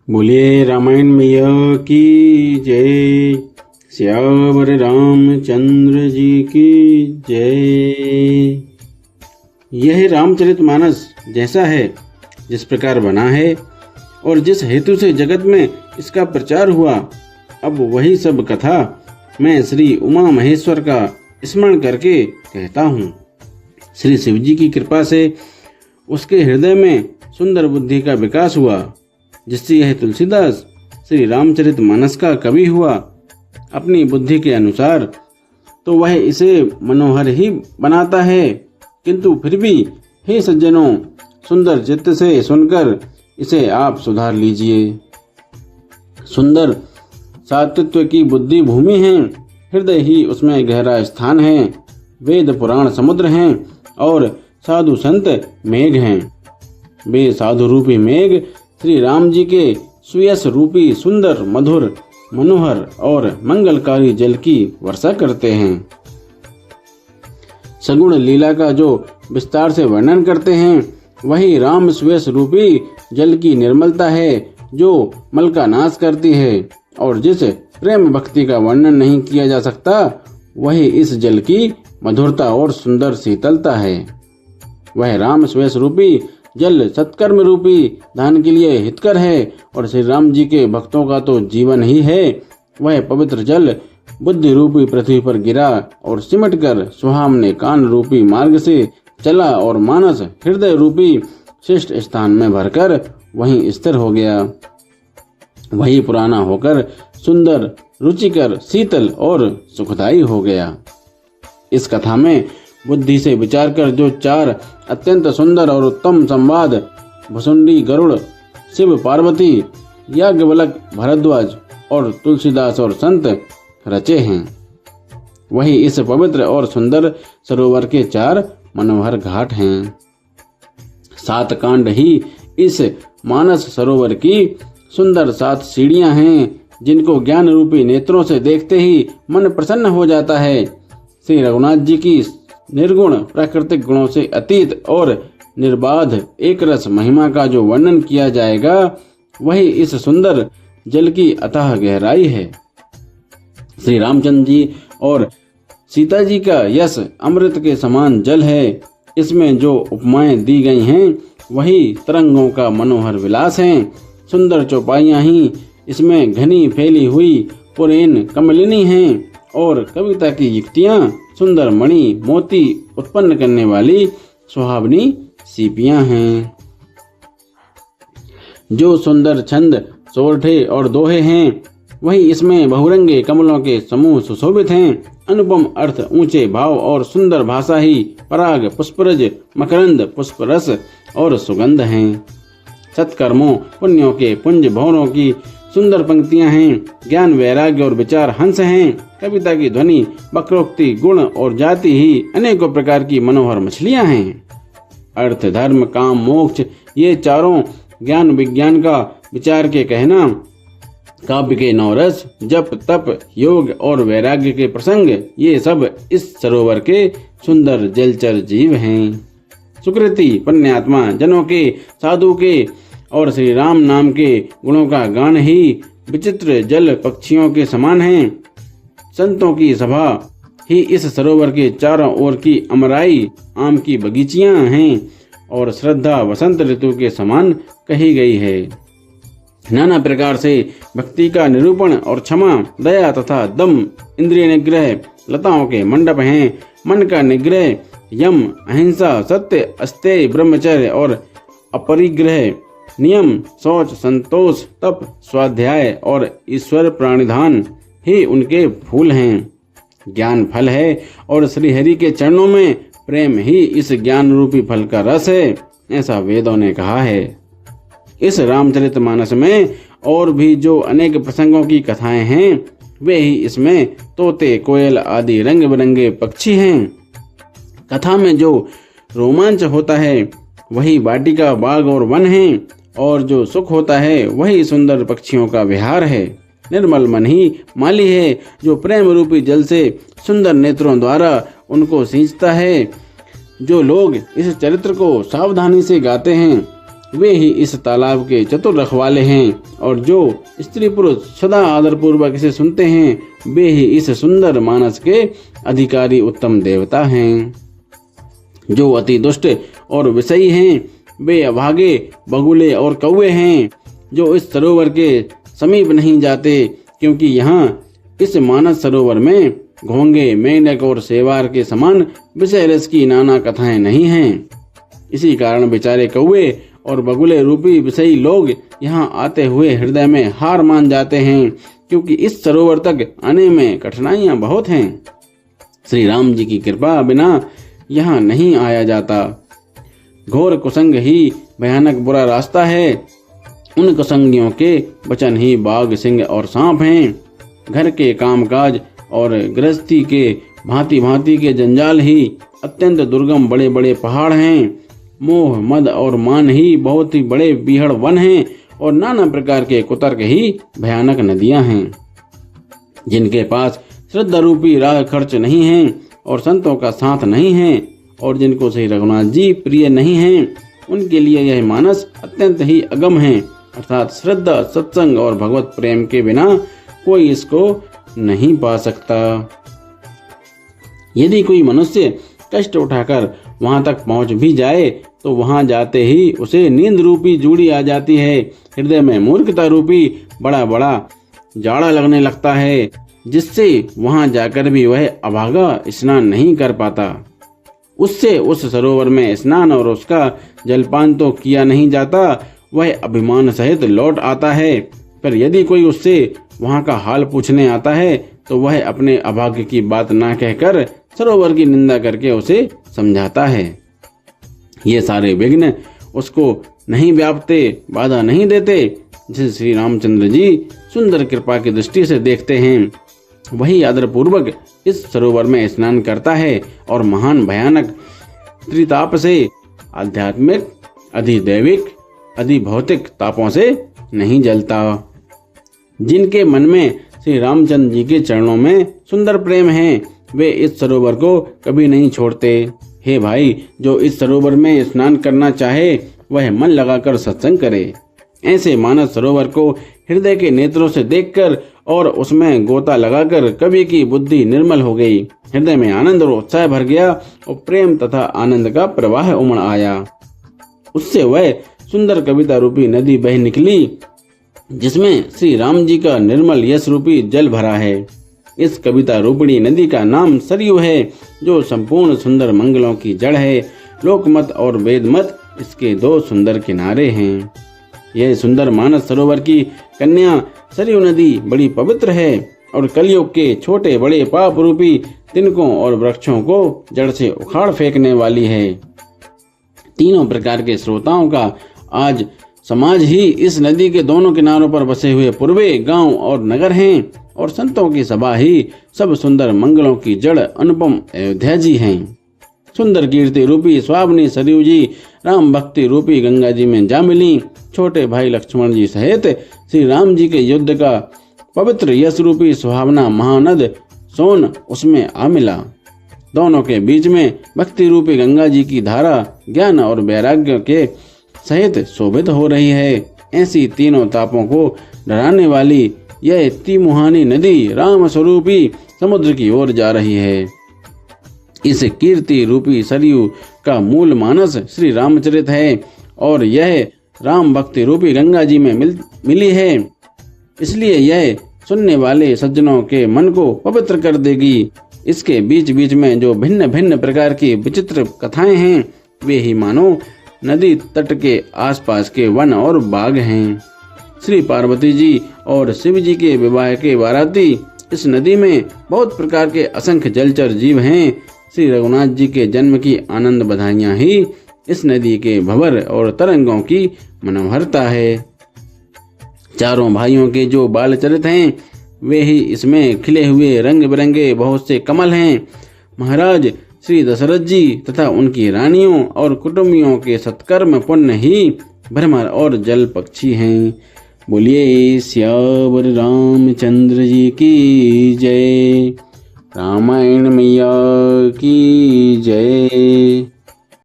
बोलिए रामायण मैया की जय। श्यावर रामचंद्र जी की जय। यह रामचरितमानस जैसा है, जिस प्रकार बना है और जिस हेतु से जगत में इसका प्रचार हुआ, अब वही सब कथा मैं श्री उमा महेश्वर का स्मरण करके कहता हूँ। श्री शिव जी की कृपा से उसके हृदय में सुंदर बुद्धि का विकास हुआ, जिससे यह तुलसीदास श्री रामचरितमानस का कवि हुआ। अपनी बुद्धि के अनुसार तो वह इसे मनोहर ही बनाता है, किंतु फिर भी हे सज्जनों, सुंदर चित्त से सुनकर इसे आप सुधार लीजिए। सुंदर सात्वित्व की बुद्धि भूमि है, हृदय ही उसमें गहरा स्थान है। वेद पुराण समुद्र हैं और साधु संत मेघ हैं। वे साधु रूपी मेघ श्री राम जी के सुयस रूपी सुंदर मधुर मनोहर और मंगलकारी जल की वर्षा करते हैं। सगुण लीला का जो विस्तार से वर्णन करते हैं, वही राम सुयस रूपी जल की निर्मलता है, जो मल का नाश करती है। और जिस प्रेम भक्ति का वर्णन नहीं किया जा सकता, वही इस जल की मधुरता और सुंदर शीतलता है। वह राम सुयस रूपी जल सत्कर्म रूपी दान के लिए हितकर है और श्री राम जी के भक्तों का तो जीवन ही है। वह पवित्र जल बुद्धि रूपी पृथ्वी पर गिरा और सिमट कर सुहामने कान रूपी मार्ग से चला और मानस हृदय रूपी श्रेष्ठ स्थान में भरकर वहीं स्थिर हो गया। वही पुराना होकर सुंदर, रुचिकर, शीतल और सुखदायी हो गया। इस कथा में बुद्धि से विचार कर जो चार अत्यंत सुंदर और उत्तम संवाद भुसुंडी गरुड़, शिव पार्वती, याज्ञवल्क भरद्वाज और तुलसीदास और संत रचे हैं, वही इस पवित्र और सुंदर सरोवर के चार मनोहर घाट हैं। 7 कांड ही इस मानस सरोवर की सुंदर 7 सीढ़ियां हैं, जिनको ज्ञान रूपी नेत्रों से देखते ही मन प्रसन्न हो जाता है। श्री रघुनाथ जी की निर्गुण प्राकृतिक गुणों से अतीत और निर्बाध एक रस महिमा का जो वर्णन किया जाएगा, वही इस सुंदर जल की अथाह गहराई है। श्री रामचंद्र जी और सीता जी का यश अमृत के समान जल है। इसमें जो उपमाएं दी गई हैं, वही तरंगों का मनोहर विलास हैं। सुंदर चौपाइयां ही इसमें घनी फैली हुई पुरैन कमलिनी हैं और कविता की युक्तियां सुंदर मणि मोती उत्पन्न करने वाली सुहावनी सीपियां हैं। जो सुंदर छंद, सोरठे और दोहे हैं, वही इसमें बहुरंगे कमलों के समूह सुशोभित हैं। अनुपम अर्थ, ऊंचे भाव और सुंदर भाषा ही पराग, पुष्परज, मकरंद, पुष्परस और सुगंध हैं। सत्कर्मों पुण्यों के पुंज भवनों की सुंदर पंक्तियां हैं। ज्ञान, वैराग्य और विचार हंस हैं। कविता की ध्वनि, वक्रोक्ति, गुण और जाति ही अनेकों प्रकार की मनोहर मछलियां हैं। अर्थ, धर्म, काम, मोक्ष, ये चारों ज्ञान विज्ञान का विचार के कहना, काव्य के 9 रस, जप, तप, योग और वैराग्य के प्रसंग, ये सब इस सरोवर के सुंदर जलचर जीव हैं। सुकृति, पुण्यात्मा जनों के, साधु के और श्री राम नाम के गुणों का गान ही विचित्र जल पक्षियों के समान है। संतों की सभा ही इस सरोवर के चारों ओर की अमराई आम की बगीचियां हैं और श्रद्धा वसंत ऋतु के समान कही गई है। नाना प्रकार से भक्ति का निरूपण और क्षमा, दया तथा दम, इंद्रिय निग्रह, लताओं के मंडप हैं। मन का निग्रह, यम, अहिंसा, सत्य, अस्तेय, ब्रह्मचर्य और अपरिग्रह, नियम, शौच, संतोष, तप, स्वाध्याय और ईश्वर प्राणिधान ही उनके फूल हैं। ज्ञान फल है और श्रीहरि के चरणों में प्रेम ही इस ज्ञान रूपी फल का रस है, ऐसा वेदों ने कहा है। इस रामचरितमानस में और भी जो अनेक प्रसंगों की कथाएं हैं, वे ही इसमें तोते, कोयल आदि रंग बिरंगे पक्षी हैं। कथा में जो रोमांच होता है, वही वाटिका, बाग और वन है, और जो सुख होता है, वही सुंदर पक्षियों का विहार है। निर्मल मन ही माली है, जो प्रेम रूपी जल से सुंदर नेत्रों द्वारा उनको सींचता है। जो लोग इस चरित्र को सावधानी से गाते हैं, वे ही इस तालाब के चतुर रखवाले हैं, और जो स्त्री पुरुष सदा आदर पूर्वक इसे सुनते हैं वे ही इस सुंदर मानस के अधिकारी उत्तम देवता हैं। जो अति दुष्ट और विषयी हैं वे अभागे बगुले और कौवे हैं, जो इस सरोवर के समीप नहीं जाते, क्योंकि यहाँ इस मानस सरोवर में घोंगे, मेंढक और सेवार के समान विषय रस की नाना कथाएं नहीं हैं। इसी कारण बेचारे कौवे और बगुले रूपी विषयी लोग यहाँ आते हुए हृदय में हार मान जाते हैं, क्योंकि इस सरोवर तक आने में कठिनाइयां बहुत हैं। श्री राम जी की कृपा बिना यहाँ नहीं आया जाता। घोर कुसंग ही भयानक बुरा रास्ता है। उन कुसंगियों के वचन ही बाघ, सिंह और सांप हैं। घर के कामकाज और गृहस्थी के भांति भांति के जंजाल ही अत्यंत दुर्गम बड़े बड़े पहाड़ हैं। मोह, मद और मान ही बहुत ही बड़े बीहड़ वन हैं, और नाना प्रकार के कुतर्क ही भयानक नदियां हैं। जिनके पास श्रद्धा रूपी राह खर्च नहीं है और संतों का साथ नहीं है, और जिनको श्री रघुनाथ जी प्रिय नहीं हैं, उनके लिए यह मानस अत्यंत ही अगम है। अर्थात श्रद्धा, सत्संग और भगवत प्रेम के बिना कोई इसको नहीं पा सकता। यदि कोई मनुष्य कष्ट उठाकर वहां तक पहुंच भी जाए तो वहां जाते ही उसे नींद रूपी जूड़ी आ जाती है। हृदय में मूर्खता रूपी बड़ा बड़ा जाड़ा लगने लगता है, जिससे वहां जाकर भी वह अभागा स्नान नहीं कर पाता। उससे उस सरोवर में स्नान और उसका जलपान तो किया नहीं जाता, वह अभिमान सहित लौट आता है। पर यदि कोई उससे वहां का हाल पूछने आता है तो वह अपने अभाग्य की बात ना कहकर सरोवर की निंदा करके उसे समझाता है। ये सारे विघ्न उसको नहीं व्यापते, बाधा नहीं देते। जिसे श्री रामचंद्र जी सुंदर कृपा की दृष्टि से देखते हैं, वही आदर पूर्वक इस सरोवर में स्नान करता है और महान भयानक त्रिताप से, आध्यात्मिक, अधिदैविक, अधिभौतिक तापों से नहीं जलता। जिनके मन में श्री रामचंद्र जी के चरणों में सुंदर प्रेम है, वे इस सरोवर को कभी नहीं छोड़ते। हे भाई, जो इस सरोवर में स्नान करना चाहे वह मन लगाकर सत्संग करे। ऐसे मानस सरोवर को हृदय के नेत्रों से देखकर और उसमें गोता लगाकर कवि की बुद्धि निर्मल हो गई। हृदय में आनंद और उत्साह भर गया और प्रेम तथा आनंद का प्रवाह उमड़ आया। उससे वह सुंदर कविता रूपी नदी बह निकली, जिसमें श्री राम जी का निर्मल यश रूपी जल भरा है। इस कविता रूपिणी नदी का नाम सरयू है, जो संपूर्ण सुंदर मंगलों की जड़ है। लोकमत और वेदमत इसके दो सुंदर किनारे हैं। यह सुंदर मानस सरोवर की कन्या सरयू नदी बड़ी पवित्र है और कलयुग के छोटे बड़े पाप रूपी तिनकों और वृक्षों को जड़ से उखाड़ फेंकने वाली है। तीनों प्रकार के श्रोताओं का आज समाज ही इस नदी के दोनों किनारों पर बसे हुए पूर्वे गांव और नगर हैं, और संतों की सभा ही सब सुंदर मंगलों की जड़ अनुपम अयोध्या जी हैं। सुंदर कीर्ति रूपी स्वामिनी सरयू जी राम भक्ति रूपी गंगा जी में जा मिली। छोटे भाई लक्ष्मण जी सहित श्री राम जी के युद्ध का पवित्र यश रूपी सुहावना महानद सोन उसमें आ मिला। दोनों के बीच में भक्ति रूपी गंगा जी की धारा ज्ञान और वैराग्य के सहित शोभित हो रही है। ऐसी तीनों तापों को डराने वाली यह तिमुहानी नदी राम स्वरूपी समुद्र की ओर जा रही है। इस कीर्ति रूपी सरयू का मूल मानस श्री रामचरित है, और यह राम भक्ति रूपी गंगा जी में मिली है। इसलिए यह सुनने वाले सज्जनों के मन को पवित्र कर देगी। इसके बीच बीच में जो भिन्न भिन्न प्रकार की विचित्र कथाएं हैं, वे ही मानो नदी तट के आसपास के वन और बाग हैं। श्री पार्वती जी और शिव जी के विवाह के बाराती इस नदी में बहुत प्रकार के असंख्य जलचर जीव हैं। श्री रघुनाथ जी के जन्म की आनंद बधाइयां ही इस नदी के भंवर और तरंगों की मनोहरता है। चारों भाइयों के जो बाल चरित हैं, वे ही इसमें खिले हुए रंग बिरंगे बहुत से कमल हैं। महाराज श्री दशरथ जी तथा उनकी रानियों और कुटुंबियों के सत्कर्म पुण्य ही भ्रमर और जल पक्षी हैं। बोलिए सियावर रामचंद्र जी की जय। रामायण मैया की जय।